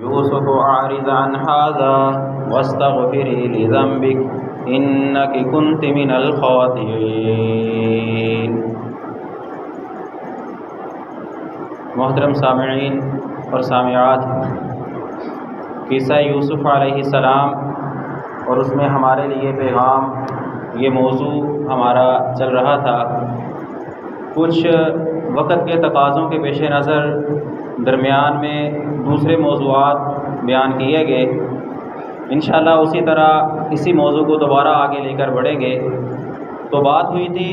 یوسف اعرض عن هذا واستغفری لذنبک انک کنت من الخاطئین۔ محترم سامعین اور سامعات، قصہ یوسف علیہ السلام اور اس میں ہمارے لیے پیغام، یہ موضوع ہمارا چل رہا تھا۔ کچھ وقت کے تقاضوں کے پیش نظر درمیان میں دوسرے موضوعات بیان کیے گئے۔ انشاءاللہ اسی طرح اسی موضوع کو دوبارہ آگے لے کر بڑھیں گے۔ تو بات ہوئی تھی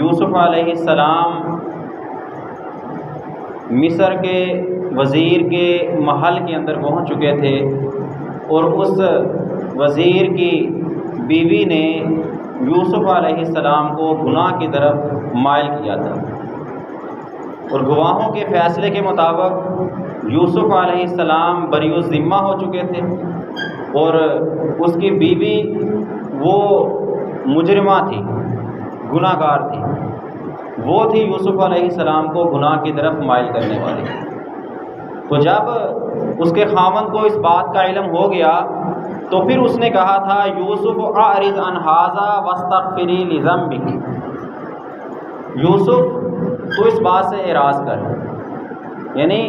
یوسف علیہ السلام مصر کے وزیر کے محل کے اندر پہنچ چکے تھے اور اس وزیر کی بیوی نے یوسف علیہ السلام کو گناہ کی طرف مائل کیا تھا، اور گواہوں کے فیصلے کے مطابق یوسف علیہ السلام بری الذمہ ہو چکے تھے، اور اس کی بیوی وہ مجرمہ تھی، گناہ گار تھی، وہ تھی یوسف علیہ السلام کو گناہ کی طرف مائل کرنے والی۔ تو جب اس کے خاوند کو اس بات کا علم ہو گیا تو پھر اس نے کہا تھا یوسف اعرض عن ھذا واستغفری لذنبک، یوسف تو اس بات سے اعراض کر، یعنی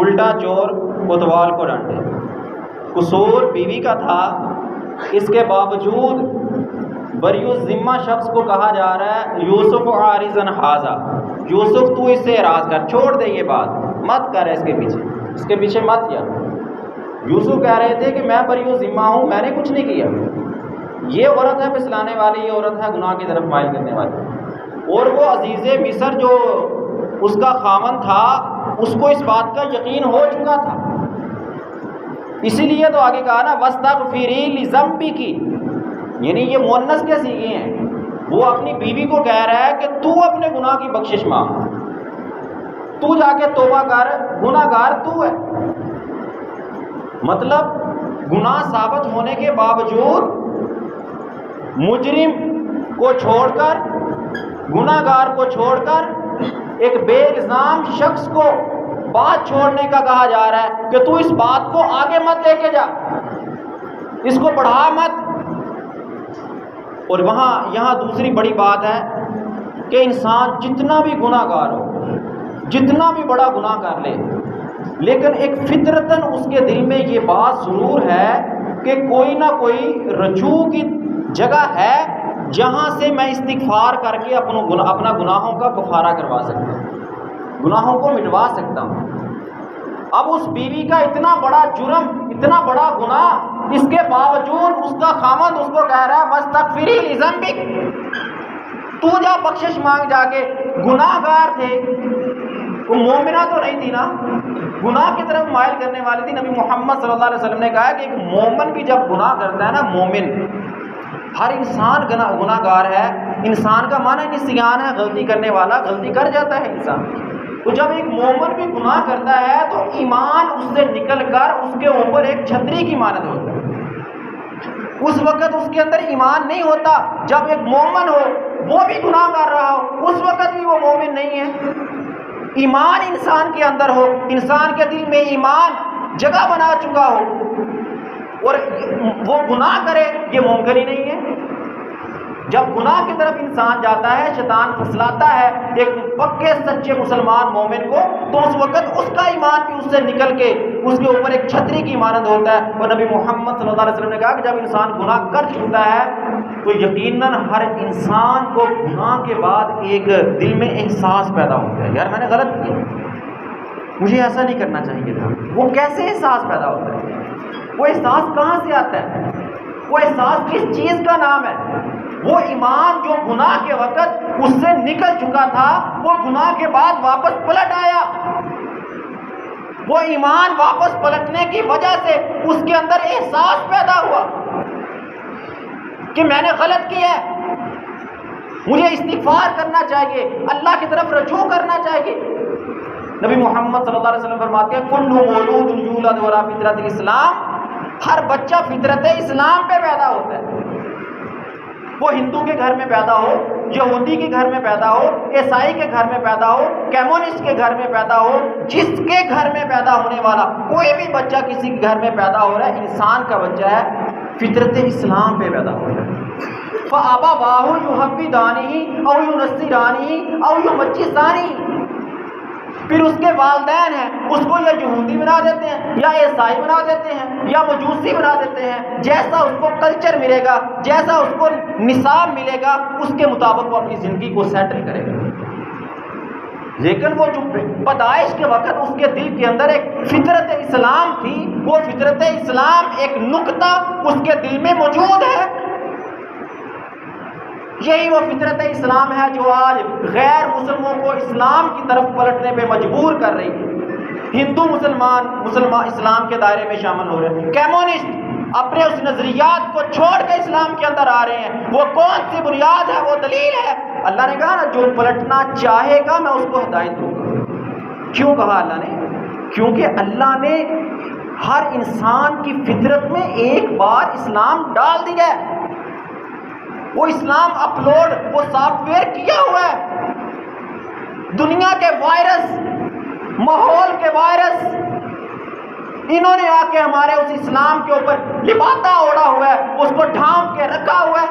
الٹا چور کوتوال کو ڈانٹے۔ قصور بیوی کا تھا، اس کے باوجود بری الذمہ شخص کو کہا جا رہا ہے یوسف اعرض عن ھذا، یوسف تو اس سے اعراض کر، چھوڑ دے یہ بات، مت کر اس کے پیچھے مت جا۔ یوسف کہہ رہے تھے کہ میں بری الذمہ ہوں، میں نے کچھ نہیں کیا، یہ عورت ہے پھسلانے والی، یہ عورت ہے گناہ کی طرف مائل کرنے والی۔ اور وہ عزیز مصر جو اس کا خاوند تھا، اس کو اس بات کا یقین ہو چکا تھا، اسی لیے تو آگے کہا نا واستغفری لذنبک، یعنی یہ مؤنث کے صیغے ہیں۔ وہ اپنی بیوی کو کہہ رہا ہے کہ تو اپنے گناہ کی بخشش مانگ، تو جا کے توبہ کر، گناہ گار تو ہے۔ مطلب گناہ ثابت ہونے کے باوجود مجرم کو چھوڑ کر، گناہ گار کو چھوڑ کر ایک بے الزام شخص کو بات چھوڑنے کا کہا جا رہا ہے کہ تو اس بات کو آگے مت لے کے جا، اس کو بڑھا مت۔ اور یہاں دوسری بڑی بات ہے کہ انسان جتنا بھی گناہ گار ہو، جتنا بھی بڑا گناہ کر لے، لیکن ایک فطرتاً اس کے دل میں یہ بات ضرور ہے کہ کوئی نہ کوئی رجوع کی جگہ ہے جہاں سے میں استغفار کر کے اپنا گناہوں کا کفارہ کروا سکتا ہوں، گناہوں کو مٹوا سکتا ہوں۔ اب اس بیوی کا اتنا بڑا جرم، اتنا بڑا گناہ، اس کے باوجود اس کا خاوند اس کو کہہ رہا ہے واستغفری لذنبک، تو جا بخشش مانگ جا کے۔ گناہ گار تھے، وہ مومنہ تو نہیں تھی نا، گناہ کی طرف مائل کرنے والی تھی۔ نبی محمد صلی اللہ علیہ وسلم نے کہا کہ ایک مومن بھی جب گناہ کرتا ہے نا، مومن، ہر انسان گناہ گار ہے، انسان کا معنی نسیان ہے، غلطی کرنے والا، غلطی کر جاتا ہے انسان۔ تو جب ایک مومن بھی گناہ کرتا ہے تو ایمان اس سے نکل کر اس کے اوپر ایک چھتری کی مانند ہوتا ہے، اس وقت اس کے اندر ایمان نہیں ہوتا۔ جب ایک مومن ہو، وہ بھی گناہ کر رہا ہو، اس وقت بھی وہ مومن نہیں ہے۔ ایمان انسان کے اندر ہو، انسان کے دل میں ایمان جگہ بنا چکا ہو اور وہ گناہ کرے، یہ ممکن ہی نہیں ہے۔ جب گناہ کی طرف انسان جاتا ہے، شیطان پھسلاتا ہے ایک پکے سچے مسلمان مومن کو، تو اس وقت اس کا ایمان بھی اس سے نکل کے اس کے اوپر ایک چھتری کی مانند ہوتا ہے۔ اور نبی محمد صلی اللہ علیہ وسلم نے کہا کہ جب انسان گناہ کر چکتا ہے تو یقیناً ہر انسان کو گناہ کے بعد ایک دل میں احساس پیدا ہوتا ہے، یار میں نے غلط کیا، مجھے ایسا نہیں کرنا چاہیے تھا۔ وہ کیسے احساس پیدا ہوتا ہے؟ وہ احساس کہاں سے آتا ہے؟ وہ احساس کس چیز کا نام ہے؟ وہ ایمان جو گناہ کے وقت اس سے نکل چکا تھا، وہ گناہ کے بعد واپس پلٹ آیا۔ وہ ایمان واپس پلٹنے کی وجہ سے اس کے اندر احساس پیدا ہوا کہ میں نے غلط کیا ہے، مجھے استغفار کرنا چاہیے، اللہ کی طرف رجوع کرنا چاہیے۔ نبی محمد صلی اللہ علیہ وسلم فرماتے ہیں کل مولود یولد علی فطرت الاسلام، ہر بچہ فطرت اسلام پہ پیدا ہوتا ہے۔ وہ ہندو کے گھر میں پیدا ہو، یہودی کے گھر میں پیدا ہو، عیسائی کے گھر میں پیدا ہو، کمیونسٹ کے گھر میں پیدا ہو، جس کے گھر میں پیدا ہونے والا کوئی بھی بچہ کسی کے گھر میں پیدا ہو رہا ہے، انسان کا بچہ ہے، فطرت اسلام پہ پیدا ہو رہا ہے۔ فَأَبَوَاهُ يُحَوِّدَانِهِ أَوْ يُنَصِّرَانِهِ أَوْ يُمَجِّسَانِهِ، پھر اس کے والدین ہیں اس کو یا یہودی بنا دیتے ہیں، یا عیسائی بنا دیتے ہیں، یا مجوسی بنا دیتے ہیں، جیسا اس کو کلچر ملے گا، جیسا اس کو نصاب ملے گا، اس کے مطابق وہ اپنی زندگی کو سیٹل کرے گا۔ لیکن وہ جو پیدائش کے وقت اس کے دل کے اندر ایک فطرت اسلام تھی، وہ فطرت اسلام ایک نقطہ اس کے دل میں موجود ہے۔ یہی وہ فطرت اسلام ہے جو آج غیر مسلموں کو اسلام کی طرف پلٹنے پہ مجبور کر رہی ہے۔ ہندو مسلمان اسلام کے دائرے میں شامل ہو رہے ہیں، کمیونسٹ اپنے اس نظریات کو چھوڑ کے اسلام کے اندر آ رہے ہیں۔ وہ کون سی بنیاد ہے، وہ دلیل ہے۔ اللہ نے کہا نا جو پلٹنا چاہے گا میں اس کو ہدایت دوں گا۔ کیوں کہا اللہ نے؟ کیونکہ اللہ نے ہر انسان کی فطرت میں ایک بار اسلام ڈال دیا ہے۔ وہ اسلام اپلوڈ، وہ سافٹ ویئر کیا ہوا ہے۔ دنیا کے وائرس، ماحول کے وائرس، انہوں نے آ کے ہمارے اس اسلام کے اوپر لبادہ اوڑھا ہوا ہے، اس کو ڈھانپ کے رکھا ہوا ہے۔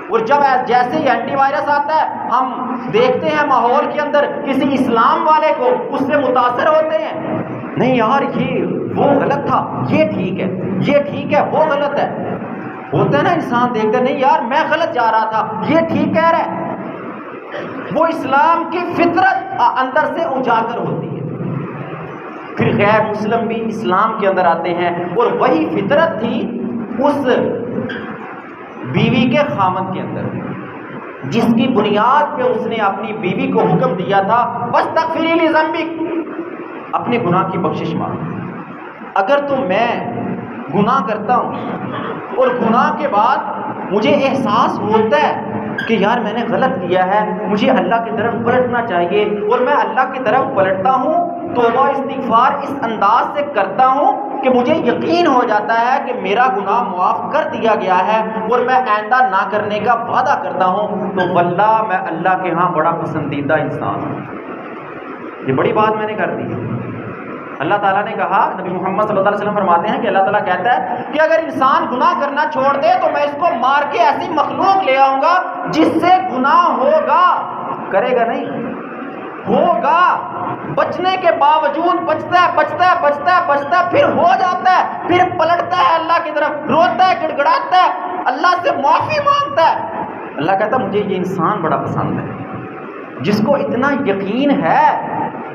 اور جب جیسے ہی اینٹی وائرس آتا ہے، ہم دیکھتے ہیں ماحول کے اندر کسی اسلام والے کو، اس سے متاثر ہوتے ہیں، نہیں یار یہ وہ غلط تھا، یہ ٹھیک ہے، یہ ٹھیک ہے، وہ غلط ہے۔ ہوتا ہے نا انسان دیکھتا نہیں یار میں غلط جا رہا تھا، یہ ٹھیک کہہ رہا ہے۔ وہ اسلام کی فطرت اندر سے اجاگر ہوتی ہے۔ پھر غیر مسلم بھی اسلام کے اندر آتے ہیں، اور وہی فطرت تھی اس بیوی کے خامد کے اندر، جس کی بنیاد پہ اس نے اپنی بیوی کو حکم دیا تھا وَاسْتَغْفِرِي لِذَنبِكِ، اپنے گناہ کی بخشش مانگ۔ اگر تو میں گناہ کرتا ہوں اور گناہ کے بعد مجھے احساس ہوتا ہے کہ یار میں نے غلط کیا ہے، مجھے اللہ کی طرف پلٹنا چاہیے، اور میں اللہ کی طرف پلٹتا ہوں، توبہ استغفار اس انداز سے کرتا ہوں کہ مجھے یقین ہو جاتا ہے کہ میرا گناہ معاف کر دیا گیا ہے، اور میں آئندہ نہ کرنے کا وعدہ کرتا ہوں، تو واللہ میں اللہ کے ہاں بڑا پسندیدہ انسان ہوں۔ یہ بڑی بات میں نے کر دی۔ اللہ تعالیٰ نے کہا، نبی محمد صلی اللہ علیہ وسلم فرماتے ہیں کہ اللہ تعالیٰ کہتا ہے کہ اگر انسان گناہ کرنا چھوڑ دے تو میں اس کو مار کے ایسی مخلوق لے آؤں گا جس سے گناہ ہوگا، کرے گا نہیں، ہوگا، بچنے کے باوجود بچتا ہے بچتا ہے بچتا ہے بچتا ہے، پھر ہو جاتا ہے، پھر پلٹتا ہے اللہ کی طرف، روتا ہے، گڑ گڑاتا ہے، اللہ سے معافی مانگتا ہے۔ اللہ کہتا ہے مجھے یہ انسان بڑا پسند ہے، جس کو اتنا یقین ہے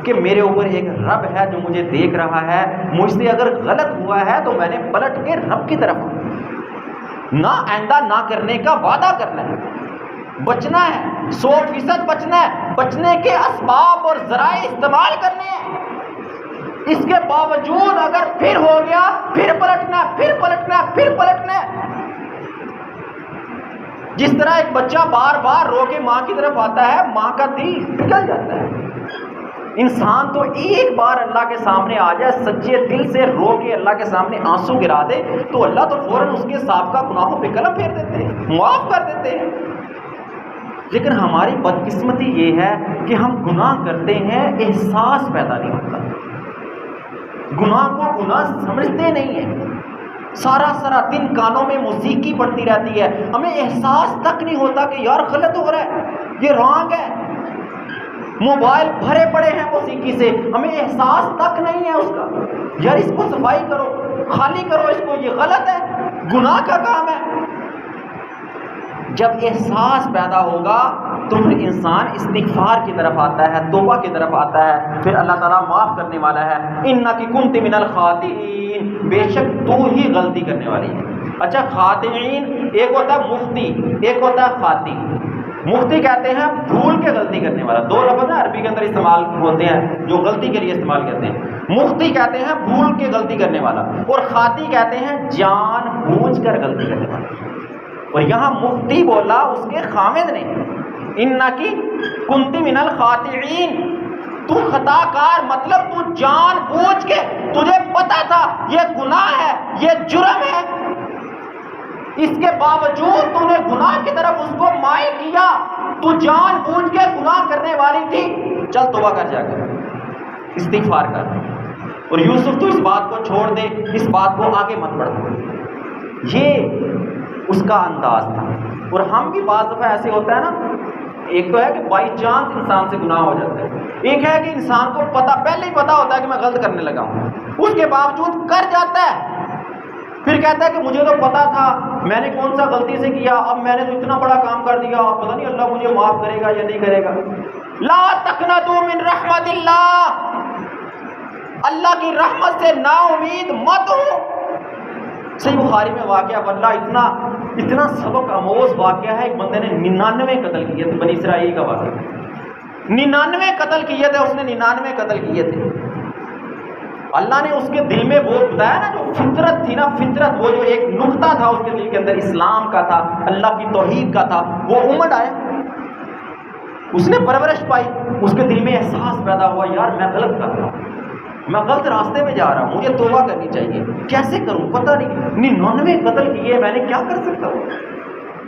کہ میرے اوپر ایک رب ہے جو مجھے دیکھ رہا ہے، مجھ سے اگر غلط ہوا ہے تو میں نے پلٹ کے رب کی طرف نہ آئندہ نہ کرنے کا وعدہ کرنا ہے، بچنا ہے، 100% بچنا ہے، بچنے کے اسباب اور ذرائع استعمال کرنے ہیں۔ اس کے باوجود اگر پھر ہو گیا، پھر پلٹنا ہے، پھر پلٹنا ہے، پھر پلٹنا ہے۔ جس طرح ایک بچہ بار بار رو کے ماں کی طرف آتا ہے، ماں کا دل پگھل جاتا ہے۔ انسان تو ایک بار اللہ کے سامنے آ جائے، سچے دل سے رو کے اللہ کے سامنے آنسو گرا دے، تو اللہ تو فوراً اس کے سابقہ گناہوں پہ قلم پھیر دیتے ہیں، معاف کر دیتے ہیں۔ لیکن ہماری بدقسمتی یہ ہے کہ ہم گناہ کرتے ہیں، احساس پیدا نہیں ہوتا، گناہ کو گناہ سمجھتے نہیں ہیں، سارا دن کانوں میں موسیقی پڑتی رہتی ہے، ہمیں احساس تک نہیں ہوتا کہ یار غلط ہو رہا ہے، یہ رانگ ہے، موبائل بھرے پڑے ہیں موسیقی سے، ہمیں احساس تک نہیں ہے اس کا، یار اس کو صفائی کرو، خالی کرو اس کو، یہ غلط ہے، گناہ کا کام ہے۔ جب احساس پیدا ہوگا تو پھر انسان استغفار کی طرف آتا ہے، توبہ کی طرف آتا ہے، پھر اللہ تعالیٰ معاف کرنے والا ہے۔ انک کنت من الخاطئین، بے شک تو ہی غلطی کرنے والی ہے۔ اچھا، خاطئین ایک ہوتا ہے مخطی، ایک ہوتا ہے خاطی۔ مخطی کہتے ہیں بھول کے غلطی کرنے والا، دو لفظ ہیں عربی کے اندر استعمال ہوتے ہیں جو غلطی کے لیے استعمال کرتے ہیں۔ مخطی کہتے ہیں بھول کے غلطی کرنے والا، اور خاطی کہتے ہیں جان بوجھ کر غلطی کرنے والا۔ اور یہاں مخطی بولا اس کے خامد نے، انکی کنت من الخاطئین، تو خطا کار، مطلب تو جان بوجھ کے، تجھے پتا تھا یہ گناہ ہے، یہ جرم ہے، اس کے باوجود تو نے گناہ کی طرف اس کو مائل کیا، تو جان بوجھ کے گناہ کرنے والی تھی، چل توبہ کر جا کر، استغفار کر۔ اور یوسف تو اس بات کو چھوڑ دے، اس بات کو آگے مت بڑھ، یہ اس کا انداز تھا۔ اور ہم بھی بعض دفعہ ایسے ہوتا ہے نا، ایک تو ہے کہ بائی چانس انسان سے گناہ ہو جاتا ہے، ایک ہے کہ انسان کو پہلے ہی پتا ہوتا ہے کہ میں غلط کرنے لگا ہوں، اس کے باوجود کر جاتا ہے، پھر کہتا ہے کہ مجھے تو پتا تھا میں نے کون سا غلطی سے کیا، اب میں نے تو اتنا بڑا کام کر دیا، اب پتہ نہیں اللہ مجھے معاف کرے گا یا نہیں کرے گا۔ لا تقنطوا من رحمت اللہ، اللہ کی رحمت سے نا امید مت ہو۔ صحیح بخاری میں واقعہ، واللہ اتنا سبق آموز واقعہ ہے، ایک بندے نے 99 قتل کیے تھے، بنی اسرائیل کا واقعہ، 99 قتل کیے تھے، اس نے 99 قتل کیے تھے۔ اللہ نے اس کے دل میں وہ بتایا نا، جو فطرت تھی نا، فطرت، وہ جو ایک نقطہ تھا اس کے دل کے اندر، اسلام کا تھا، اللہ کی توحید کا تھا، وہ امڑ آیا، اس نے پرورش پائی، اس کے دل میں احساس پیدا ہوا، یار میں غلط کر رہا ہوں، میں غلط راستے میں جا رہا ہوں، مجھے توبہ کرنی چاہیے، کیسے کروں پتہ نہیں، 99 قتل کیے، میں نے کیا کر سکتا ہوں۔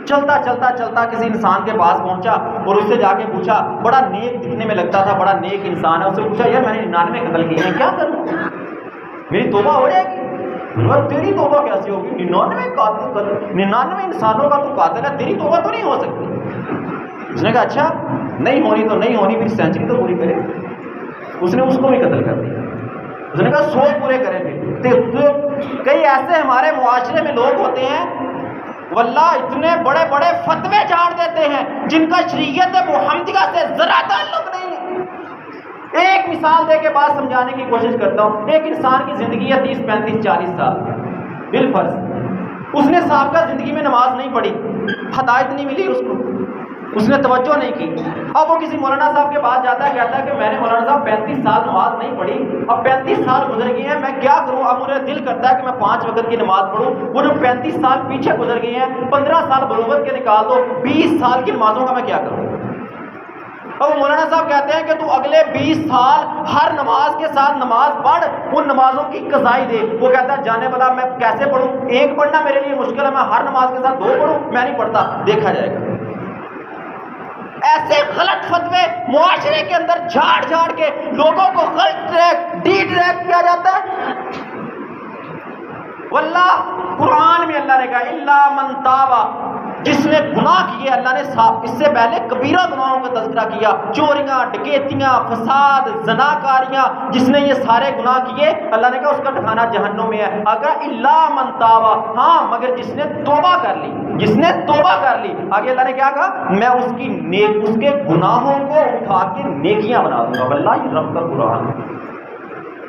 چلتا چلتا چلتا کسی انسان کے پاس پہنچا اور اس سے جا کے پوچھا، بڑا نیک دکھنے میں لگتا تھا، بڑا نیک انسان ہے، اس سے پوچھا یار میں نے 99 قتل کیے ہیں، کیا کروں، میری توبہ ہو جائے گی؟ اور تیری توبہ کیسی ہوگی، 99 انسانوں کا تو قاتل ہے، تیری توبہ تو نہیں ہو سکتی۔ اس نے کہا اچھا نہیں ہونی تو نہیں ہونی، پھر سینچری تو پوری کرے۔ اس نے اس کو بھی قتل کر دیا، اس نے کہا 100 پورے کریں گے۔ کئی ایسے ہمارے معاشرے میں لوگ ہوتے ہیں واللہ اتنے بڑے بڑے فتوے جھاڑ دیتے ہیں جن کا شریعت محمدیہ سے ذرا تعلق نہیں ہے۔ ایک مثال دے کے بات سمجھانے کی کوشش کرتا ہوں۔ ایک انسان کی زندگی ہے 30 35 40 سال، بالفرض اس نے سابقہ زندگی میں نماز نہیں پڑھی، ہدایت نہیں ملی اس کو، اس نے توجہ نہیں کی۔ اب وہ کسی مولانا صاحب کے پاس جاتا ہے، کہتا ہے کہ میں نے مولانا صاحب 35 سال نماز نہیں پڑھی، اب 35 سال گزر گئے ہیں، میں کیا کروں، اب مجھے دل کرتا ہے کہ میں 5 وقت کی نماز پڑھوں۔ وہ جو 35 سال پیچھے گزر گئے ہیں، 15 سال بلوغت کے نکال دو، 20 سال کی نمازوں کا میں کیا کروں۔ اب مولانا صاحب کہتے ہیں کہ تو اگلے 20 سال ہر نماز کے ساتھ نماز پڑھ، ان نمازوں کی قضائی دے۔ وہ کہتا ہے جانے والا میں کیسے پڑھوں، ایک پڑھنا میرے لیے مشکل ہے، میں ہر نماز کے ساتھ 2 پڑھوں، میں نہیں پڑھتا، دیکھا جائے گا۔ ایسے غلط فتوے معاشرے کے اندر جھاڑ جھاڑ کے لوگوں کو غلط ڈی ٹریک کیا جاتا ہے۔ واللہ قرآن میں اللہ نے کہا الا من تاب، جس نے گناہ کیے، اللہ نے اس سے پہلے کبیرہ گناہوں کا تذکرہ کیا، چوریاں، ڈکیتیاں، فساد، زناکاریاں، جس نے یہ سارے گناہ کیے، اللہ نے کہا اس کا ٹھکانہ جہنم میں ہے۔ اگر الا من تاب، ہاں مگر جس نے توبہ کر لی، جس نے توبہ کر لی، آگے اللہ نے کیا کہا، میں اس کے گناہوں کو اٹھا کے نیکیاں بنا دوں گا۔ واللہ یہ رب کا قرآن ہے۔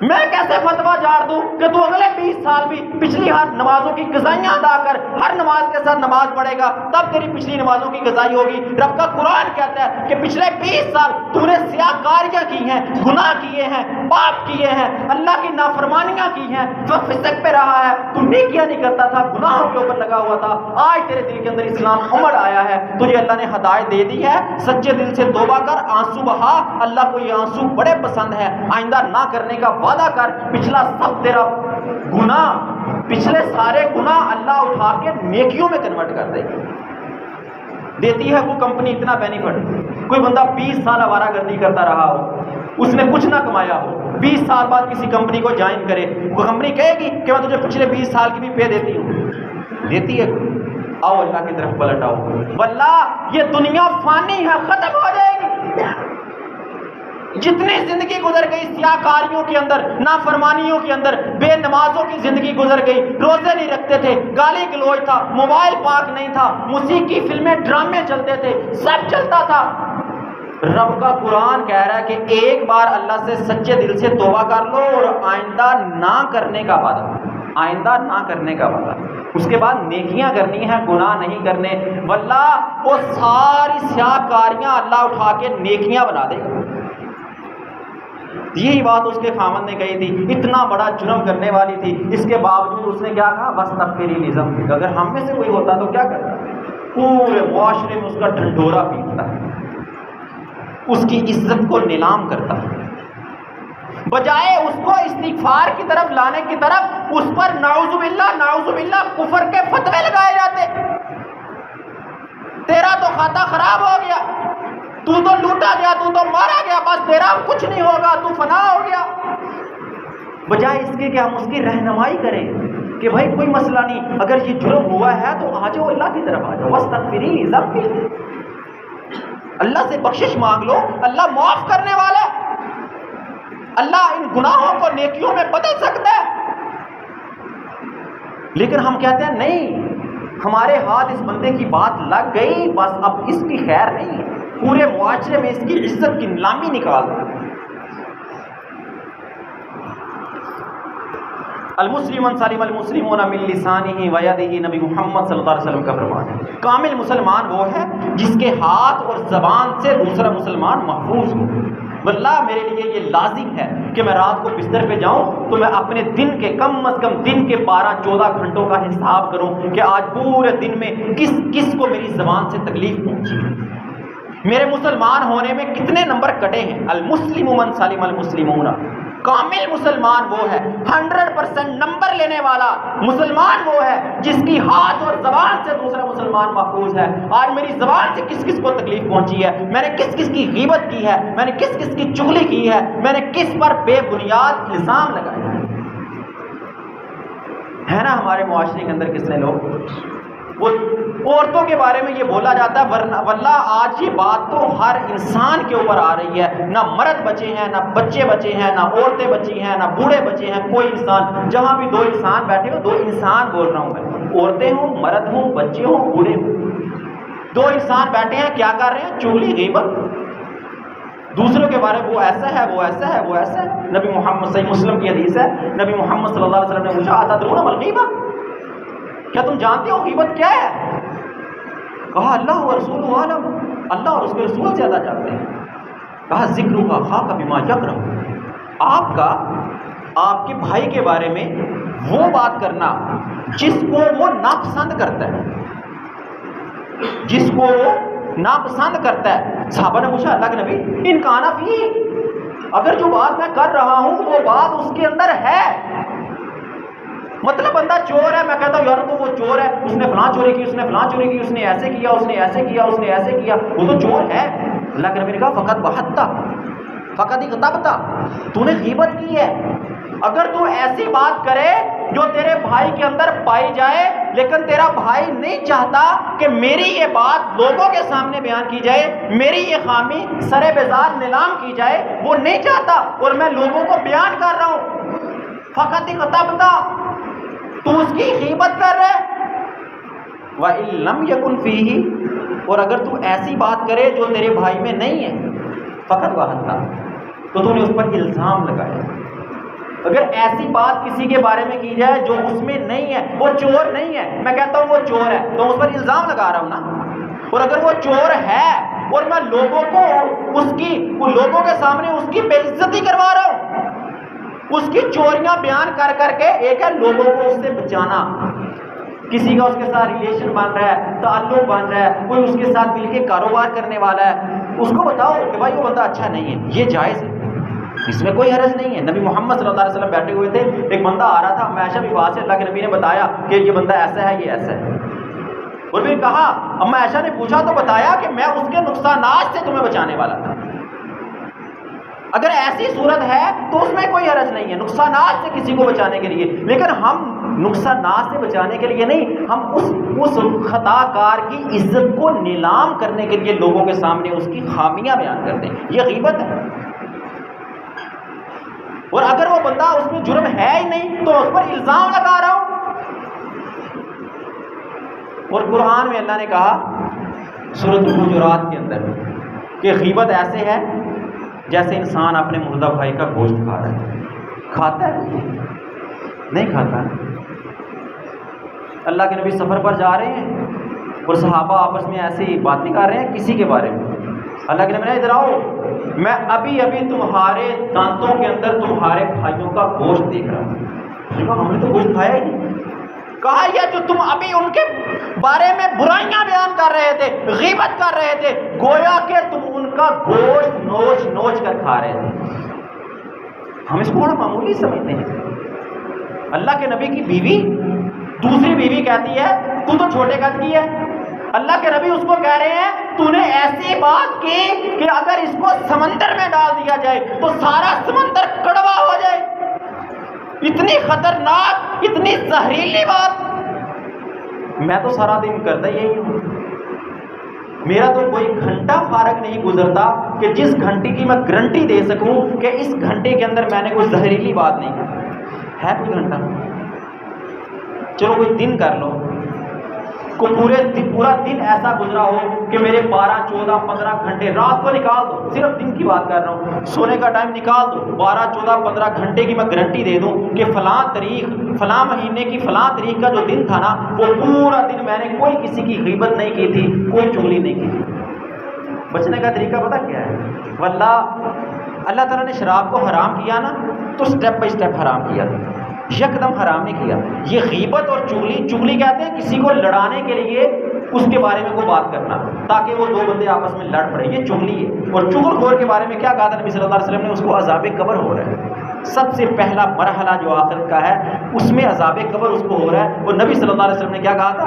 میں کیسے فتویٰ جھاڑ دوں کہ تو اگلے 20 سال بھی پچھلی ہر نمازوں کی قضائیاں ادا کر، ہر نماز کے ساتھ نماز پڑھے گا تب تیری پچھلی نمازوں کی قضائی ہوگی۔ رب کا قرآن کہتا ہے کہ پچھلے 20 سال تو نے سیاہ کاریاں کی ہیں، گناہ کیے ہیں، پاپ کیے ہیں، اللہ کی نافرمانیاں کی ہیں، تو فسق پہ رہا ہے، تو نیکیاں نہیں کرتا تھا، گناہوں کے اوپر لگا ہوا تھا، آج تیرے دل کے اندر اسلام امڑ آیا ہے، تجھے اللہ نے ہدایت دے دی ہے، سچے دل سے توبہ کر، آنسو بہا، اللہ کو یہ آنسو بڑے پسند ہے، آئندہ نہ کرنے کا وعدہ کر، پچھلا سب تیرا گناہ، پچھلے سارے گناہ اللہ اٹھا کے نیکیوں میں کنورٹ کر دے گی۔ دیتی ہے وہ کمپنی اتنا بینیفٹ، کوئی بندہ 20 سال آوارہ گردی کرتا رہا ہو، اس نے کچھ نہ کمایا ہو، 20 سال بعد کسی کمپنی کو جوائن کرے، وہ کمپنی کہے گی کہ میں تجھے پچھلے 20 سال کی بھی پے دیتی ہوں، دیتی ہے؟ آؤ اللہ کی طرف پلٹ آؤ، واللہ یہ دنیا فانی ہے، ختم ہو جائے گی۔ جتنی زندگی گزر گئی سیاہ کاریوں کے اندر، نافرمانیوں کے اندر، بے نمازوں کی زندگی گزر گئی، روزے نہیں رکھتے تھے، گالی گلوچ تھا، موبائل پاک نہیں تھا، موسیقی، فلمیں، ڈرامے چلتے تھے، سب چلتا تھا۔ رب کا قرآن کہہ رہا ہے کہ ایک بار اللہ سے سچے دل سے توبہ کر لو اور آئندہ نہ کرنے کا وعدہ، آئندہ نہ کرنے کا وعدہ، اس کے بعد نیکیاں کرنی ہیں، گناہ نہیں کرنے، واللہ وہ ساری سیاہ کاریاں اللہ اٹھا کے نیکیاں بنا دے گا۔ یہی بات اس کے خامد نے کہی تھی، اتنا بڑا جرم کرنے والی تھی، اس کے باوجود اس نے کیا کہا، وَاسْتَغْفِرِي لِذَنبِكَ، اگر ہم میں سے کوئی ہوتا تو کیا کرتا، پورے معاشرے میں اس کا ڈھنڈورا پیٹتا ہے، اس کی عزت کو نیلام کرتا ہے، بجائے اس کو استغفار کی طرف لانے کی طرف اس پر نعوذ باللہ کفر کے فتوے لگائے جاتے۔ تیرا تو کھاتا خراب ہو گیا، تو لوٹا گیا، تو مارا گیا، بس تیرا کچھ نہیں ہوگا، تو فنا ہو گیا۔ بجائے اس کے کہ ہم اس کی رہنمائی کریں کہ بھائی کوئی مسئلہ نہیں، اگر یہ جرم ہوا ہے تو آ جاؤ اللہ کی طرف آ جاؤ، واستغفری ذنبی، اللہ سے بخشش مانگ لو، اللہ معاف کرنے والا ہے، اللہ ان گناہوں کو نیکیوں میں بدل سکتا ہے۔ لیکن ہم کہتے ہیں نہیں، ہمارے ہاتھ اس بندے کی بات لگ گئی، بس اب اس کی خیر نہیں ہے، پورے معاشرے میں اس کی عزت کی نیلامی نکال دو۔ المسلم من سلم المسلمون من لسانہ و یدہ، نبی محمد صلی اللہ علیہ وسلم کا فرمان ہے کامل مسلمان وہ ہے جس کے ہاتھ اور زبان سے دوسرا مسلمان محفوظ ہو۔ واللہ میرے لیے یہ لازم ہے کہ میں رات کو بستر پہ جاؤں تو میں اپنے دن کے کم از کم دن کے 12-14 گھنٹوں کا حساب کروں کہ آج پورے دن میں کس کو میری زبان سے تکلیف پہنچی، میرے مسلمان ہونے میں کتنے نمبر کٹے ہیں۔ المسلم من سلم المسلمون، کامل مسلمان وہ ہے، 100% نمبر لینے والا مسلمان وہ ہے جس کی ہاتھ اور زبان سے دوسرا مسلمان محفوظ ہے۔ آج میری زبان سے کس کس کو تکلیف پہنچی ہے، میں نے کس کس کی غیبت کی ہے، میں نے کس کس کی چغلی کی ہے، میں نے کس پر بے بنیاد الزام لگایا ہے نا۔ ہمارے معاشرے کے اندر کتنے لوگ، وہ عورتوں کے بارے میں یہ بولا جاتا ہے، ورنہ واللہ آج یہ بات تو ہر انسان کے اوپر آ رہی ہے، نہ مرد بچے ہیں، نہ بچے بچے ہیں، نہ عورتیں بچی ہیں، نہ بوڑھے بچے ہیں، کوئی انسان، جہاں بھی 2 انسان بیٹھے ہو، 2 انسان بول رہا ہوں میں، عورتیں ہوں، مرد ہوں، بچے ہوں، بوڑھے ہوں، 2 انسان بیٹھے ہیں، کیا کر رہے ہیں؟ چغلی، غیبت، دوسروں کے بارے میں وہ ایسا ہے، وہ ایسا ہے، وہ ایسا ہے۔ نبی محمد، صحیح مسلم کی حدیث ہے، نبی محمد صلی اللہ علیہ وسلم نے پوچھا اتدرون ما الغیبۃ، کیا تم جانتے ہو غیبت کیا ہے؟ کہا اللہ و رسولہ عالم، اللہ اور اس کے رسول زیادہ جانتے ہیں۔ کہا ذکرک اخاک بما یکرہ، آپ کے بھائی کے بارے میں وہ بات کرنا جس کو وہ ناپسند کرتا ہے، جس کو وہ ناپسند کرتا ہے۔ صحابہ نے پوچھا اللہ کے نبی ان کانا فی، اگر جو بات میں کر رہا ہوں وہ بات اس کے اندر ہے، مطلب بندہ چور ہے، میں کہتا ہوں یار تو وہ چور ہے، اس نے فلاں چوری کی، اس نے فلاں چوری کی، اس نے ایسے کیا، اس نے ایسے کیا، اس نے ایسے کیا، وہ تو چور ہے۔ اللہ کے نبی نے کہا فقط بہتا، فقط اغتبتا، تو نے غیبت کی ہے۔ اگر تو ایسی بات کرے جو تیرے بھائی کے اندر پائی جائے، لیکن تیرا بھائی نہیں چاہتا کہ میری یہ بات لوگوں کے سامنے بیان کی جائے، میری یہ خامی سر بزار نیلام کی جائے، وہ نہیں چاہتا اور میں لوگوں کو بیان کر رہا ہوں، فقط اغتبتا، تو اس کی غیبت کر رہے۔ وَإِن لَمْ يَكُنْ فِيهِ، اور اگر تو ایسی بات کرے جو تیرے بھائی میں نہیں ہے، فقط وَحَدَّ، تو نے اس پر الزام لگایا۔ اگر ایسی بات کسی کے بارے میں کی جائے جو اس میں نہیں ہے، وہ چور نہیں ہے، میں کہتا ہوں وہ چور ہے تو اس پر الزام لگا رہا ہوں نا۔ اور اگر وہ چور ہے اور میں لوگوں کے سامنے اس کی بے عزتی کروا رہا ہوں، اس کی چوریاں بیان کر کر کے، ایک ہے لوگوں کو اس سے بچانا، کسی کا اس کے ساتھ ریلیشن بن رہا ہے، تعلق بن رہا ہے، کوئی اس کے ساتھ مل کے کاروبار کرنے والا ہے، اس کو بتاؤ کہ بھائی وہ بندہ اچھا نہیں ہے، یہ جائز ہے، اس میں کوئی حرج نہیں ہے۔ نبی محمد صلی اللہ علیہ وسلم بیٹھے ہوئے تھے، ایک بندہ آ رہا تھا، عائشہ بھی وہاں سے، اللہ کے نبی نے بتایا کہ یہ بندہ ایسا ہے، یہ ایسا ہے، اور پھر کہا، اما عائشہ نے پوچھا تو بتایا کہ میں اس کے نقصانات سے تمہیں بچانے والا تھا۔ اگر ایسی صورت ہے تو اس میں کوئی حرج نہیں ہے، نقصانات سے کسی کو بچانے کے لیے، لیکن ہم نقصانات سے بچانے کے لیے نہیں، ہم اس خطا کار کی عزت کو نیلام کرنے کے لیے لوگوں کے سامنے اس کی خامیاں بیان کرتے ہیں، یہ غیبت ہے۔ اور اگر وہ بندہ اس میں جرم ہے ہی نہیں تو اس پر الزام لگا رہا ہوں۔ اور قرآن میں اللہ نے کہا سورۃ الحجرات کے اندر کہ غیبت ایسے ہے جیسے انسان اپنے مردہ بھائی کا گوشت کھا رہا ہے، کھاتا ہے؟ نہیں کھاتا۔ اللہ کے نبی سفر پر جا رہے ہیں اور صحابہ آپس میں ایسی باتیں کر رہے ہیں کسی کے بارے میں، اللہ کے نبی نے ادھر آؤ، میں ابھی تمہارے دانتوں کے اندر تمہارے بھائیوں کا گوشت دیکھ رہا ہوں۔ ہم نے تو گوشت کھایا ہی نہیں۔ کہا یہ جو تم ابھی ان کے بارے میں برائیاں بیان کر رہے تھے، غیبت کر رہے تھے، گویا کہ تم ان کا گوشت نوچ نوچ کر کھا رہے تھے۔ ہم اس کو بڑا معمولی سمجھتے ہیں۔ اللہ کے نبی کی بیوی دوسری بیوی کہتی ہے تو چھوٹے قد کی ہے، اللہ کے نبی اس کو کہہ رہے ہیں تو نے ایسی بات کی کہ اگر اس کو سمندر میں ڈال دیا جائے تو سارا سمندر کڑوا ہو جائے. اتنی خطرناک، اتنی زہریلی بات. میں تو سارا دن کرتا یہی ہوں. میرا تو کوئی گھنٹہ فارغ نہیں گزرتا کہ جس گھنٹے کی میں گارنٹی دے سکوں کہ اس گھنٹے کے اندر میں نے کوئی زہریلی بات نہیں کی. ہے کوئی گھنٹہ؟ چلو کوئی دن کر لو، کو پورا دن ایسا گزرا ہو کہ میرے 12 14 15 گھنٹے، رات کو نکال دو، صرف دن کی بات کر رہا ہوں، سونے کا ٹائم نکال دو، 12 14 15 گھنٹے کی میں گارنٹی دے دوں کہ فلاں تاریخ، فلاں مہینے کی فلاں تاریخ کا جو دن تھا نا، وہ پورا دن میں نے کوئی کسی کی غیبت نہیں کی تھی، کوئی چغلی نہیں کی تھی. بچنے کا طریقہ پتہ کیا ہے؟ واللہ اللہ تعالیٰ نے شراب کو حرام کیا نا تو سٹیپ بائی سٹیپ حرام کیا، یکدم حرام نہیں کیا. یہ غیبت اور چغلی کہتے ہیں کسی کو لڑانے کے لیے اس کے بارے میں کوئی بات کرنا تاکہ وہ دو بندے آپس میں لڑ پڑے، یہ چغلی ہے. اور چغل خور کے بارے میں کیا کہا تھا نبی صلی اللہ علیہ وسلم نے؟ اس کو عذاب قبر ہو رہا ہے. سب سے پہلا مرحلہ جو آخرت کا ہے اس میں عذاب قبر اس کو ہو رہا ہے. اور نبی صلی اللہ علیہ وسلم نے کیا کہا تھا؟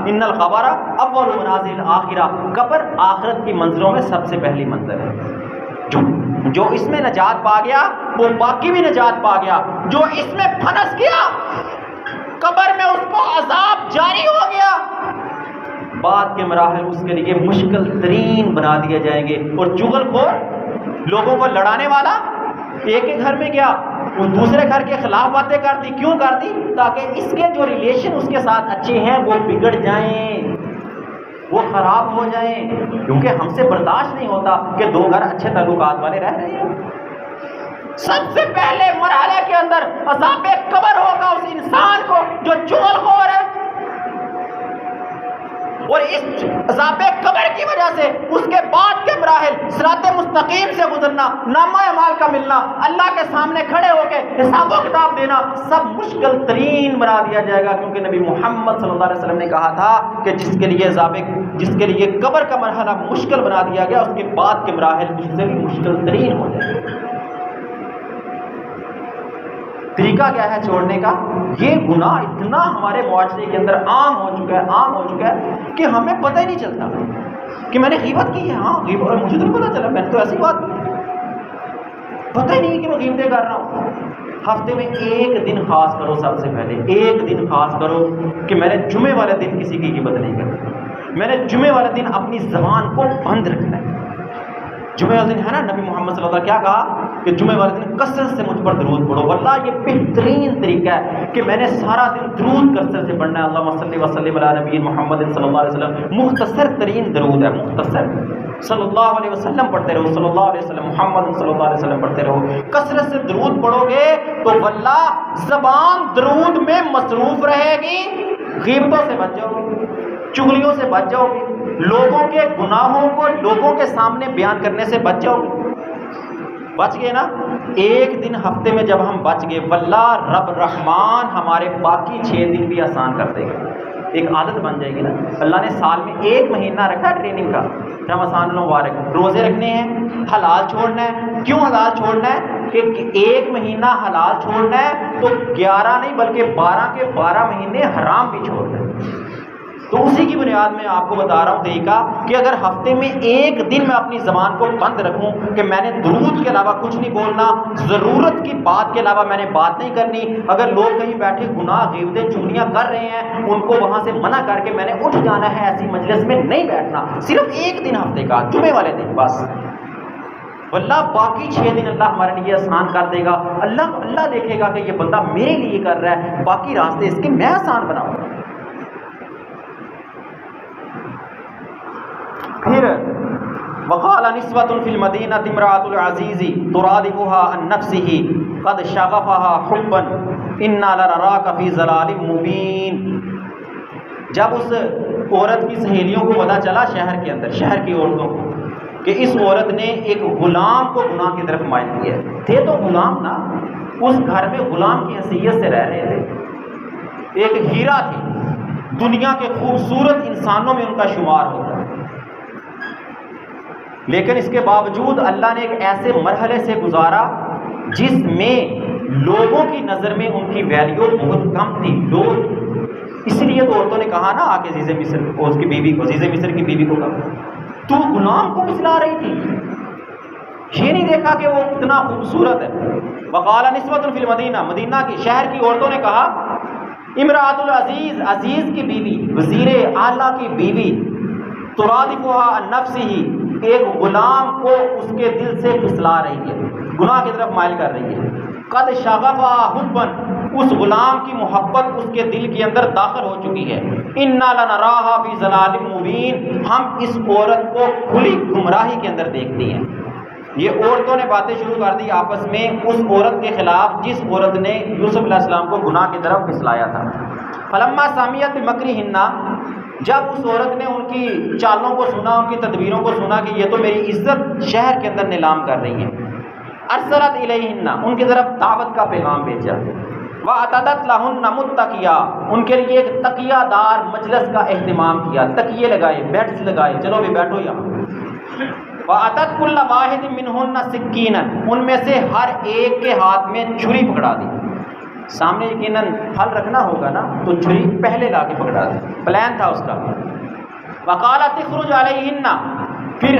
ان القبر اول منازل الاخرہ، قبر آخرت کی منزلوں میں سب سے پہلی منزل ہے. جو اس میں نجات پا گیا وہ باقی بھی نجات پا گیا، جو اس میں پھنس گیا قبر میں اس کو عذاب جاری ہو گیا. بعد کے مراحل اس کے لیے مشکل ترین بنا دیے جائیں گے. اور چغل خور، لوگوں کو لڑانے والا، ایک ایک گھر میں گیا وہ دوسرے گھر کے خلاف باتیں کرتی. کیوں کرتی؟ تاکہ اس کے جو ریلیشن اس کے ساتھ اچھے ہیں وہ بگڑ جائیں، وہ خراب ہو جائیں، کیونکہ ہم سے برداشت نہیں ہوتا کہ دو گھر اچھے تعلقات والے رہ رہے ہیں. سب سے پہلے مرحلے کے اندر عذاب قبر ہوگا اس انسان کو جو چغل خور ہے. اور اس عذاب قبر کی وجہ سے اس کے بعد کے مراحل، صراط مستقیم سے گزرنا، نامہ اعمال کا ملنا، اللہ کے سامنے کھڑے ہو کے حساب و کتاب دینا، سب مشکل ترین بنا دیا جائے گا. کیونکہ نبی محمد صلی اللہ علیہ وسلم نے کہا تھا کہ جس کے لیے قبر کا مرحلہ مشکل بنا دیا گیا، اس کے بعد کے مراحل اس سے بھی مشکل ترین ہو جائے گا. طریقہ کیا ہے چھوڑنے کا؟ یہ گناہ اتنا ہمارے معاشرے کے اندر عام ہو چکا ہے کہ ہمیں پتہ ہی نہیں چلتا کہ میں نے غیبت کی ہے. ہاں غیبت، مجھے تو نہیں پتہ چلا، میں نے تو ایسی بات پتہ ہی نہیں کہ میں غیبتیں کر رہا ہوں. ہفتے میں ایک دن خاص کرو، سب سے پہلے ایک دن خاص کرو کہ میں نے جمعے والے دن کسی کی غیبت نہیں کرنی، میں نے جمعے والے دن اپنی زبان کو بند رکھنا ہے. جمعہ والے دن ہے نا، نبی محمد صلی اللہ علیہ وسلم کیا کہا کہ جمعہ والے دن کثرت سے مجھ پر درود پڑھو. واللہ یہ بہترین طریقہ ہے کہ میں نے سارا دن درود کثرت سے پڑھنا ہے. اللہم صلی وسلم علی نبی محمد صلی اللہ علیہ وسلم. مختصر ترین درود ہے، مختصر. صلی اللہ علیہ وسلم پڑھتے رہو، صلی اللہ علیہ وسلم محمد صلی اللہ علیہ وسلم پڑھتے رہو. کثرت سے درود پڑھو گے تو واللہ زبان درود میں مصروف رہے گی، غیبتوں سے بچ جاؤ گے، چغلیوں سے بچ جاؤ گے، لوگوں کے گناہوں کو لوگوں کے سامنے بیان کرنے سے بچ جاؤ گے. بچ گئے نا؟ ایک دن ہفتے میں جب ہم بچ گئے، واللہ رب رحمان ہمارے باقی 6 دن بھی آسان کر دے گا. ایک عادت بن جائے گی نا. اللہ نے سال میں 1 مہینہ رکھا ٹریننگ کا، رمضان المبارک. روزے رکھنے ہیں، حلال چھوڑنا ہے. کیوں حلال چھوڑنا ہے؟ کہ 1 مہینہ حلال چھوڑنا ہے تو 11 نہیں بلکہ 12 کے 12 مہینے حرام بھی چھوڑنا ہے. تو اسی کی بنیاد میں آپ کو بتا رہا ہوں طریقہ کہ اگر ہفتے میں ایک دن میں اپنی زبان کو بند رکھوں کہ میں نے درود کے علاوہ کچھ نہیں بولنا، ضرورت کی بات کے علاوہ میں نے بات نہیں کرنی. اگر لوگ کہیں بیٹھے گناہ غیبتیں چغلیاں کر رہے ہیں، ان کو وہاں سے منع کر کے میں نے اٹھ جانا ہے، ایسی مجلس میں نہیں بیٹھنا. صرف ایک دن ہفتے کا، جمعے والے دن بس. واللہ باقی 6 دن اللہ ہمارے لیے آسان کر دے گا. اللہ دیکھے گا کہ یہ بندہ میرے لیے کر رہا ہے، باقی راستے اس کے میں آسان بناؤں گا. پھر وقال نسوة في المدينة امرأة العزيز ترادفها عن نفسه قد شغفها حبا إنا لنراك في ضلال مبين. جب اس عورت کی سہیلیوں کو پتہ چلا شہر کے اندر، شہر کی عورتوں کو، کہ اس عورت نے ایک غلام کو گناہ کی طرف مائل کیا ہے. تھے تو غلام نا، اس گھر میں غلام کی حیثیت سے رہ رہے تھے. ایک ہیرا تھی، دنیا کے خوبصورت انسانوں میں ان کا شمار ہوتا ہے. لیکن اس کے باوجود اللہ نے ایک ایسے مرحلے سے گزارا جس میں لوگوں کی نظر میں ان کی ویلیو بہت کم تھی. لوگ اس لیے تو عورتوں نے کہا نا آ کے عزیز مصر کو، اس کی بیوی کو، عزیز مصر کی بیوی کو کہا تو غلام کو پھسلا رہی تھی، یہ نہیں دیکھا کہ وہ کتنا خوبصورت ہے؟ وقال نسوۃ فی المدینہ، مدینہ کی شہر کی عورتوں نے کہا امراۃ العزیز، عزیز کی بیوی، وزیر اعلیٰ کی بیوی، ترادفها عن نفسه، ایک غلام کو اس کے دل سے پھسلا رہی ہے، گناہ کی طرف مائل کر رہی ہے۔ قد شغفها حبا، اس غلام کی محبت اس کے دل کے اندر داخل ہو چکی ہے۔ انا لنراها فی ضلال مبین، ہم اس عورت کو کھلی گمراہی کے اندر دیکھتے ہیں۔ یہ عورتوں نے باتیں شروع کر دی آپس میں اس عورت کے خلاف جس عورت نے یوسف علیہ السلام کو گناہ کی طرف پھسلایا تھا۔ فلما سمعت بمکرہن، جب اس عورت نے ان کی چالوں کو سنا، ان کی تدبیروں کو سنا کہ یہ تو میری عزت شہر کے اندر نیلام کر رہی ہے، ارسلت الیہن، ان کی طرف دعوت کا پیغام بھیجا، وَأَعْتَدَتْ لَهُنَّ مُتَّقِيًّا، ان کے لیے ایک تکیہ دار مجلس کا اہتمام کیا، تکیے لگائے، بیڈز لگائے، چلو بھی بیٹھو یہاں۔ وَأَتَتْ كُلَّ وَاحِدٍ مِّنْهُنَّ سِكِّينًا، ان میں سے ہر ایک کے ہاتھ میں چھری پکڑا دی، سامنے یقیناً پھل رکھنا ہوگا نا تو چھری پہلے لا کے پکڑا دی، پلان تھا اس کا۔ وَقَالَتِ اخْرُجْ عَلَيْهِنَّ، پھر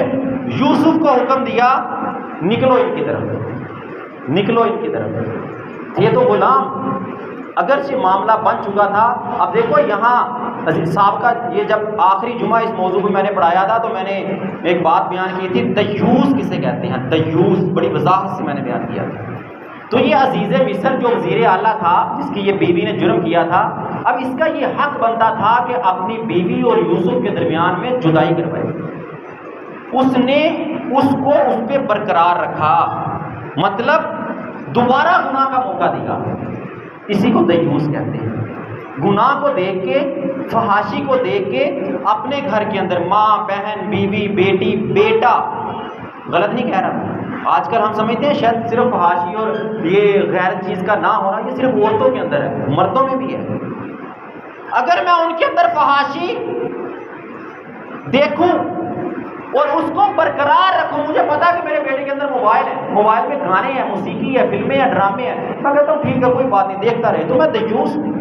یوسف کو حکم دیا نکلو ان کی طرف، نکلو ان کی طرف۔ یہ تو غلام اگرچہ معاملہ بن چکا تھا، اب دیکھو یہاں صاحب کا یہ جب آخری جمعہ اس موضوع کو میں نے پڑھایا تھا تو میں نے ایک بات بیان کی تھی، دیوس کسے کہتے ہیں، دیوس، بڑی وضاحت سے میں نے بیان کیا تھا۔ تو یہ عزیز مصر جو وزیر اعلیٰ تھا جس کی یہ بیوی نے جرم کیا تھا، اب اس کا یہ حق بنتا تھا کہ اپنی بیوی اور یوسف کے درمیان میں جدائی کروائے۔ اس نے اس کو اس پہ برقرار رکھا، مطلب دوبارہ گناہ کا موقع دیا، اسی کو دیوس کہتے ہیں۔ گناہ کو دیکھ کے، فحاشی کو دیکھ کے اپنے گھر کے اندر ماں، بہن، بیوی، بیٹی، بیٹا، غلط نہیں کہہ رہا، آج کل ہم سمجھتے ہیں شاید صرف فحاشی اور یہ غیر چیز کا نہ ہونا یہ صرف عورتوں کے اندر ہے، مردوں میں بھی ہے۔ اگر میں ان کے اندر فحاشی دیکھوں اور اس کو برقرار رکھوں، مجھے پتا کہ میرے بیٹے کے اندر موبائل ہے، موبائل میں گانے ہیں، موسیقی ہے، فلمیں ہیں، ڈرامے ہیں، میں کہتا ہوں ٹھیک ہے کوئی بات نہیں، دیکھتا رہے، تو میں دیوس ہوں۔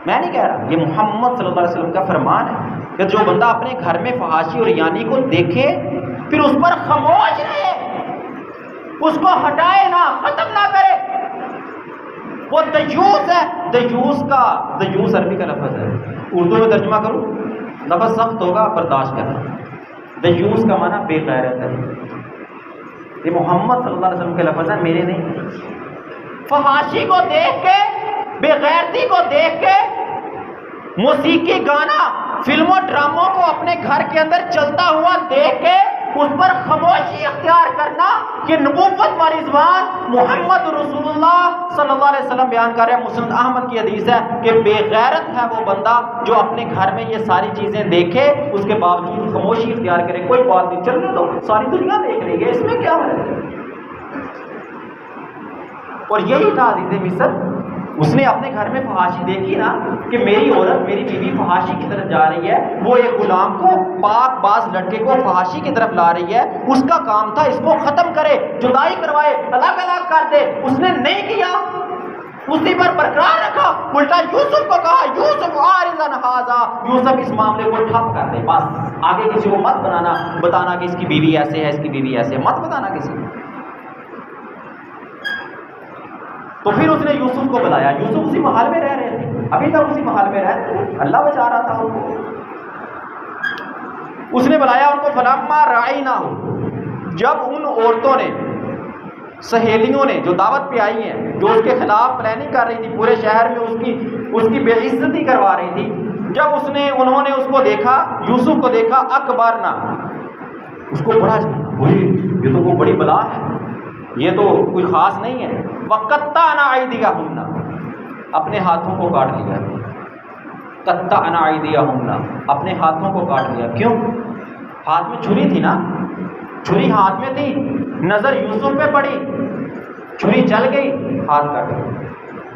میں نہیں کہہ رہا، یہ محمد صلی اللہ علیہ وسلم کا فرمان ہے کہ جو بندہ اپنے گھر میں فحاشی اور یانی کو دیکھے پھر اس پر خاموش رہے، اس کو ہٹائے نہ، ختم نہ کرے، وہ دیوس ہے۔ دیوس کا، دیوس عربی کا لفظ ہے، اردو میں ترجمہ کروں لفظ سخت ہوگا، برداشت کرنا۔ دیوس کا معنی بے غیرت ہے، یہ محمد صلی اللہ علیہ وسلم کے لفظ ہیں، میرے نہیں۔ فحاشی کو دیکھ کے، بے غیرتی کو دیکھ کے، موسیقی، گانا، فلموں، ڈراموں کو اپنے گھر کے اندر چلتا ہوا دیکھ کے اس پر خاموشی اختیار کرنا، یہ نبوت والی زبان محمد رسول اللہ صلی اللہ علیہ وسلم بیان کر رہے ہیں۔ مسند احمد کی حدیث ہے کہ بے غیرت ہے وہ بندہ جو اپنے گھر میں یہ ساری چیزیں دیکھے اس کے باوجود خاموشی اختیار کرے، کوئی بات نہیں، چلنے دو، ساری دنیا دیکھ رہی ہے، اس میں کیا ہے۔ اور یہی تھا عزیز مصر، اس نے اپنے گھر میں فحاشی دیکھی نا کہ میری عورت، میری بیوی فحاشی کی طرف جا رہی ہے، وہ ایک غلام کو، پاک باز لڑکے کو فحاشی کی طرف لا رہی ہے، اس کا کام تھا اس کو ختم کرے، جدائی کروائے، الگ الگ کر دے، اس نے نہیں کیا، اسی پر برقرار رکھا، الٹا یوسف کو کہا یوسف عارض عن ھذا، یوسف اس معاملے کو ٹھپ کر دے، بس آگے کسی کو مت بتانا کہ اس کی بیوی ایسے ہے، اس کی بیوی ایسے ہے، مت بتانا کسی کو۔ تو پھر اس نے یوسف کو بلایا، یوسف اسی محل میں رہ رہے تھے، ابھی تک اسی محل میں رہتے تھے، اللہ بچا رہا تھا ان کو۔ اس نے بلایا ان کو، فلما رأیناہ، جب ان عورتوں نے، سہیلیوں نے جو دعوت پہ آئی ہیں، جو اس کے خلاف پلاننگ کر رہی تھی، پورے شہر میں اس کی بے عزتی کروا رہی تھی، جب انہوں نے اس کو دیکھا، یوسف کو دیکھا، اکبرنا، اس کو بڑا یہ تو وہ بڑی بلا ہے، یہ تو کوئی خاص نہیں ہے، وَقَطَّعْنَ أَيْدِيَهُنَّ، اپنے ہاتھوں کو کاٹ لیا، قَطَّعْنَ أَيْدِيَهُنَّ، اپنے ہاتھوں کو کاٹ لیا۔ کیوں؟ ہاتھ میں چھری تھی نا، چھری ہاتھ میں تھی، نظر یوسف پہ پڑی، چھری چل گئی، ہاتھ کٹ گیا۔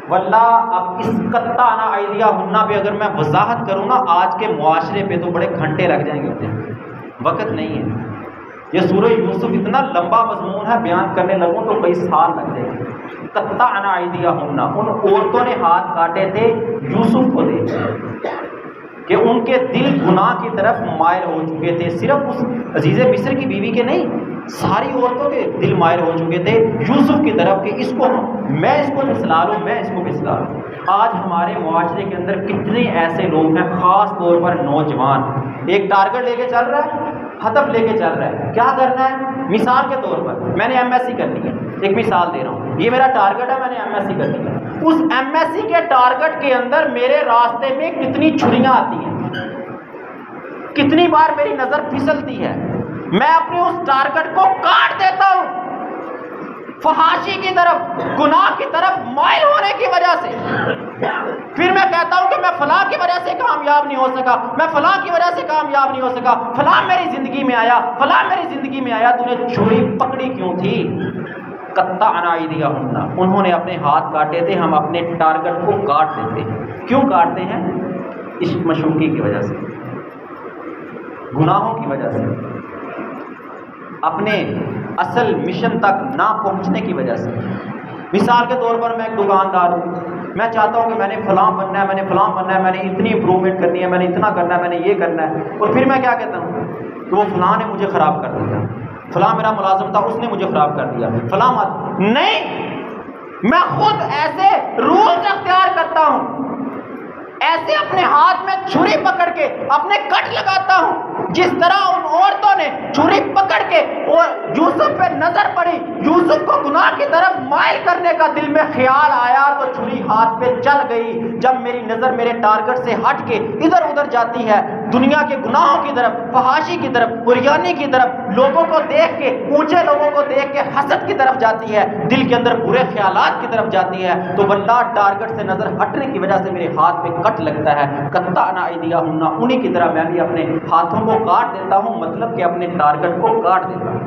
واللہ اب اس قَطَّعْنَ أَيْدِيَهُنَّ پہ اگر میں وضاحت کروں نا آج کے معاشرے پہ تو بڑے گھنٹے لگ جائیں گے، وقت نہیں ہے۔ یہ سورہ یوسف اتنا لمبا مضمون ہے، بیان کرنے لگوں تو کئی سال لگ جائیں گے۔ قطعنا ایدیہن، ان عورتوں نے ہاتھ کاٹے تھے یوسف کو دیکھ کہ ان کے دل گناہ کی طرف مائل ہو چکے تھے. صرف اس عزیز مصر کی بیوی کے نہیں، ساری عورتوں کے دل مائل ہو چکے تھے یوسف کی طرف کہ اس کو میں اس کو پھسلا لوں، میں اس کو پھسلا لوں. آج ہمارے معاشرے کے اندر کتنے ایسے لوگ ہیں، خاص طور پر نوجوان، ایک ٹارگٹ لے کے چل رہا ہے، ہدف لے کے چل رہا ہے، کیا کرنا ہے؟ مثال کے طور پر میں نے ایم ایس سی کرنی ہے، ایک مثال دے رہا ہوں، یہ میرا ٹارگٹ ہے، میں نے ایم ایس سی کرنی ہے. اس ایم ایس سی کے ٹارگٹ کے اندر میرے راستے میں کتنی چھریاں آتی ہیں، کتنی بار میری نظر پھسلتی ہے، میں اپنے اس ٹارگٹ کو کاٹ دیتا ہوں فحاشی کی طرف، گناہ کی طرف مائل ہونے کی وجہ سے. پھر میں کہتا ہوں کہ میں فلاں کی وجہ سے کامیاب نہیں ہو سکا، میں فلاں کی وجہ سے کامیاب نہیں ہو سکا، فلاں میری زندگی میں آیا، فلاں میری زندگی میں آیا. تو نے چھری پکڑی کیوں تھی؟ قطعنا ایدیہن، انہوں نے اپنے ہاتھ کاٹے تھے، ہم اپنے ٹارگٹ کو کاٹ دیتے ہیں. کیوں کاٹتے ہیں؟ عشق مشوقی کی وجہ سے، گناہوں کی وجہ سے، اپنے اصل مشن تک نہ پہنچنے کی وجہ سے. مثال کے طور پر میں ایک دکاندار ہوں، میں چاہتا ہوں کہ میں نے فلاں بننا ہے، میں نے فلاں بننا ہے، میں نے اتنی امپروومنٹ کرنی ہے، میں نے اتنا کرنا ہے، میں نے یہ کرنا ہے. اور پھر میں کیا کہتا ہوں کہ وہ فلاں نے مجھے خراب کر دیا، فلاں میرا ملازم تھا اس نے مجھے خراب کر دیا، فلاں نہیں، میں خود ایسے رولز اختیار کرتا ہوں، ایسے اپنے ہاتھ میں چھری پکڑ کے اپنے کٹ لگاتا ہوں جس طرح ان عورتوں نے چھری پکڑ کے یوسف پہ نظر پڑی، یوسف کو گناہ کی طرف مائل کرنے کا دل میں خیال آیا تو چھری ہاتھ پہ چل گئی. جب میری نظر میرے ٹارگٹ سے ہٹ کے ادھر ادھر جاتی ہے، دنیا کے گناہوں کی طرف، فحاشی کی طرف، بریانی کی طرف، لوگوں کو دیکھ کے، اونچے لوگوں کو دیکھ کے حسد کی طرف جاتی ہے، دل کے اندر برے خیالات کی طرف جاتی ہے، تو واللہ ٹارگٹ سے نظر ہٹنے کی وجہ سے میرے ہاتھ پہ کٹ لگتا ہے. قطعنا ایدیہن، انہی کی طرح میں بھی اپنے ہاتھوں کو کاٹ دیتا ہوں، مطلب کہ اپنے ٹارگٹ کو کاٹ دیتا ہوں.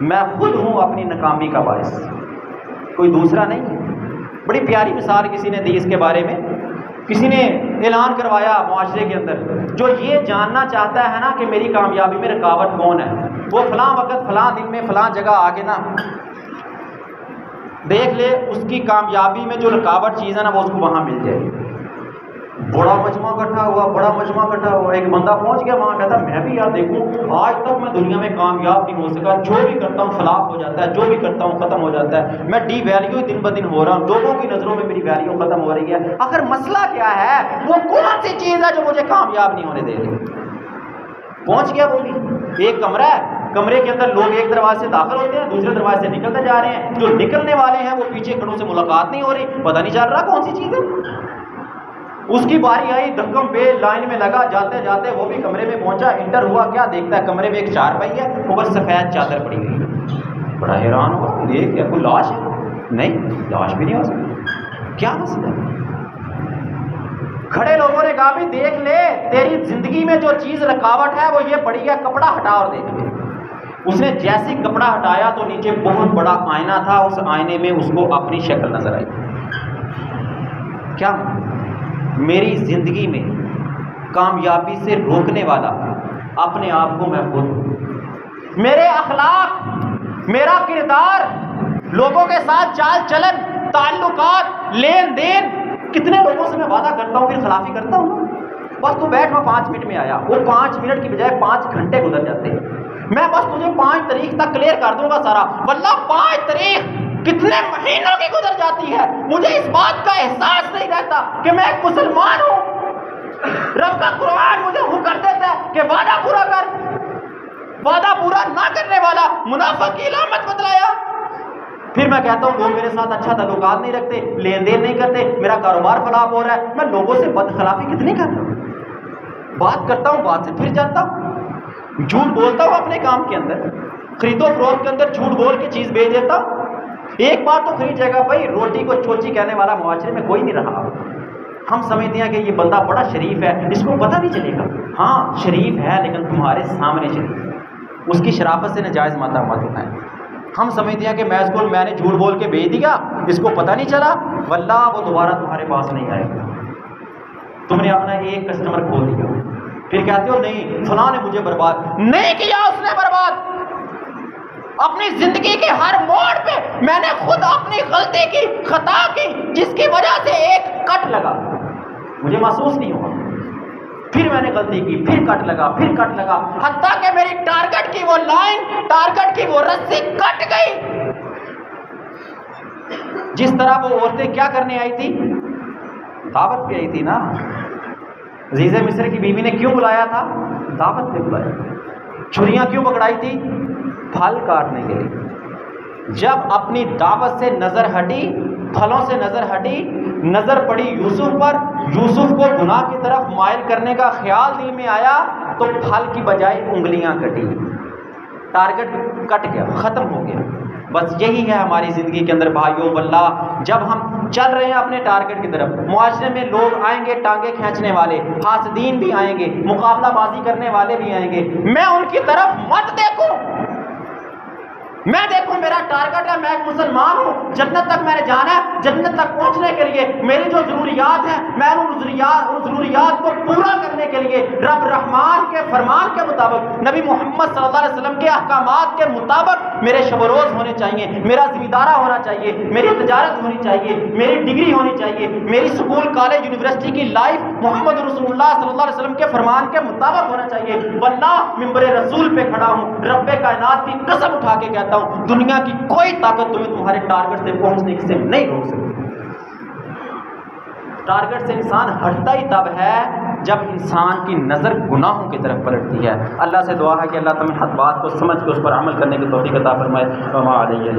میں خود ہوں اپنی ناکامی کا باعث، کوئی دوسرا نہیں ہے. بڑی پیاری مثال کسی نے دی اس کے بارے میں. کسی نے اعلان کروایا معاشرے کے اندر، جو یہ جاننا چاہتا ہے نا کہ میری کامیابی میں رکاوٹ کون ہے، وہ فلاں وقت فلاں دن میں فلاں جگہ آگے نا دیکھ لے، اس کی کامیابی میں جو رکاوٹ چیز ہے نا وہ اس کو وہاں مل جائے گی. بڑا مجمع اکٹھا ہوا، بڑا مجمع اکٹھا ہوا، ایک بندہ پہنچ گیا وہاں، کہتا میں بھی یار دیکھوں آج تک میں دنیا میں کامیاب نہیں ہو سکا، جو بھی کرتا ہوں فلاپ ہو جاتا ہے، جو بھی کرتا ہوں ختم ہو جاتا ہے، میں ڈی ویلیو دن بدن ہو رہا ہوں، لوگوں کی نظروں میں میری ویلیو ختم ہو رہی ہے. آخر مسئلہ کیا ہے؟ وہ کون سی چیز ہے جو مجھے کامیاب نہیں ہونے دے رہی؟ پہنچ گیا وہ بھی. ایک کمرہ ہے، کمرے کے اندر لوگ ایک دروازے سے داخل ہوتے ہیں، دوسرے دروازے سے نکلتے جا رہے ہیں، جو نکلنے والے ہیں وہ پیچھے کھڑوں سے ملاقات نہیں ہو رہی، پتہ نہیں چل رہا کون سی چیز ہے. اس کی باری آئی، دھکم بے لائن میں لگا، جاتے جاتے وہ بھی کمرے میں پہنچا، انٹر ہوا، کیا دیکھتا ہے کمرے میں ایک چارپائی ہے، اوپر سفید چادر پڑی ہوئی ہے. بڑا حیران ہوا، یہ کیا کوئی لاش ہے؟ نہیں، لاش بھی نہیں ہو سکتی. کیا مسئلہ ہے؟ کھڑے لوگوں نے کہا بھی دیکھ لے، تیری زندگی میں جو چیز رکاوٹ ہے وہ یہ پڑی ہے، کپڑا ہٹا اور دیکھ لے. اس نے جیسے کپڑا ہٹایا تو نیچے بہت بڑا آئینہ تھا، اس آئینے میں اس کو اپنی شکل نظر آئی. کیا میری زندگی میں کامیابی سے روکنے والا اپنے آپ کو میں خود ہوں. میرے اخلاق، میرا کردار، لوگوں کے ساتھ چال چلن، تعلقات، لین دین، کتنے لوگوں سے میں وعدہ کرتا ہوں پھر خلافی کرتا ہوں. بس تو بیٹھ، میں 5 منٹ میں آیا، وہ 5 منٹ کی بجائے 5 گھنٹے گزر جاتے ہیں. میں بس تجھے 5 تاریخ تک کلیئر کر دوں گا سارا، واللہ 5 تاریخ کتنے مہینوں کی گزر جاتی ہے، مجھے اس بات کا احساس نہیں رہتا کہ میں ایک مسلمان ہوں. رب کا قرآن مجھے حکم دیتا ہے کہ وعدہ پورا کر، وعدہ پورا نہ کرنے والا منافق کی علامت بتلایا. پھر میں کہتا ہوں لوگ میرے ساتھ اچھا تعلقات نہیں رکھتے، لین دین نہیں کرتے، میرا کاروبار فلاپ ہو رہا ہے. میں لوگوں سے بدخلافی کتنی کرتا ہوں، بات کرتا ہوں، بات سے پھر جاتا ہوں، جھوٹ بولتا ہوں اپنے کام کے اندر، خرید و فروخت کے اندر جھوٹ بول کے چیز بیچ دیتا ہوں. ایک بات تو خرید جائے گا بھائی، روٹی کو چوچی کہنے والا معاشرے میں کوئی نہیں رہا. ہم سمجھتے ہیں کہ یہ بندہ بڑا شریف ہے، اس کو پتہ نہیں چلے گا. ہاں شریف ہے لیکن تمہارے سامنے شریف ہے، اس کی شرافت سے ناجائز ماتہ مت اٹھائیں. ہم سمجھتے ہیں کہ میں نے جھوٹ بول کے بیچ دیا، اس کو پتہ نہیں چلا، واللہ وہ دوبارہ تمہارے پاس نہیں آئے گا. تم نے اپنا ایک کسٹمر کھو دیا، پھر کہتے ہو نہیں فلاں نے مجھے برباد نہیں کیا، اس نے برباد. اپنی زندگی کے ہر موڑ پہ میں نے خود اپنی غلطی کی، خطا کی، جس کی وجہ سے ایک کٹ لگا، مجھے محسوس نہیں ہوا، پھر میں نے غلطی کی، پھر کٹ لگا، پھر کٹ لگا، حتیٰ کہ میری ٹارگٹ کی وہ لائن، ٹارگٹ کی وہ رسی کٹ گئی۔ جس طرح وہ عورتیں کیا کرنے آئی تھی؟ دعوت پہ آئی تھی نا۔ عزیز مصر کی بیوی نے کیوں بلایا تھا؟ دعوت پہ بلایا۔ چھریاں کیوں پکڑائی تھی؟ پھل کاٹنے کے لیے۔ جب اپنی دعوت سے نظر ہٹی، پھلوں سے نظر ہٹی، نظر پڑی یوسف پر، یوسف کو گناہ کی طرف مائل کرنے کا خیال دل میں آیا تو پھل کی بجائے انگلیاں کٹی، ٹارگٹ کٹ گیا، ختم ہو گیا۔ بس یہی ہے ہماری زندگی کے اندر بھائیو واللہ، جب ہم چل رہے ہیں اپنے ٹارگٹ کی طرف، معاشرے میں لوگ آئیں گے ٹانگیں کھینچنے والے، حاسدین بھی آئیں گے، مقابلہ بازی کرنے والے بھی آئیں گے، میں ان کی طرف مت دیکھوں، میں دیکھوں میرا ٹارگٹ ہے، میں ایک مسلمان ہوں، جنت تک میں نے جانا ہے، جنت تک پہنچنے کے لیے میری جو ضروریات ہیں، میں ان ضروریات کو پورا کرنے کے لیے رب رحمان کے فرمان کے مطابق، نبی محمد صلی اللہ علیہ وسلم کے احکامات کے مطابق میرے شب و روز ہونے چاہیے، میرا زمیندارہ ہونا چاہیے، میری تجارت ہونی چاہیے، میری ڈگری ہونی چاہیے، میری سکول کالج یونیورسٹی کی لائف محمد رسول اللہ صلی اللہ علیہ وسلم کے فرمان کے مطابق ہونا چاہیے۔ واللہ ممبر رسول پہ کھڑا ہوں، رب کائنات کی قسم اٹھا کے کہتا ہوں، دنیا کی کوئی طاقت تمہیں تمہارے ٹارگٹ سے پہنچنے سے نہیں روک سکتی۔ ٹارگٹ سے انسان ہٹتا ہی تب ہے جب انسان کی نظر گناہوں کی طرف پلٹتی ہے۔ اللہ سے دعا ہے کہ اللہ تمہیں حق بات کو سمجھ کے اس پر عمل کرنے کی توفیق عطا فرمائے۔ وما علیہ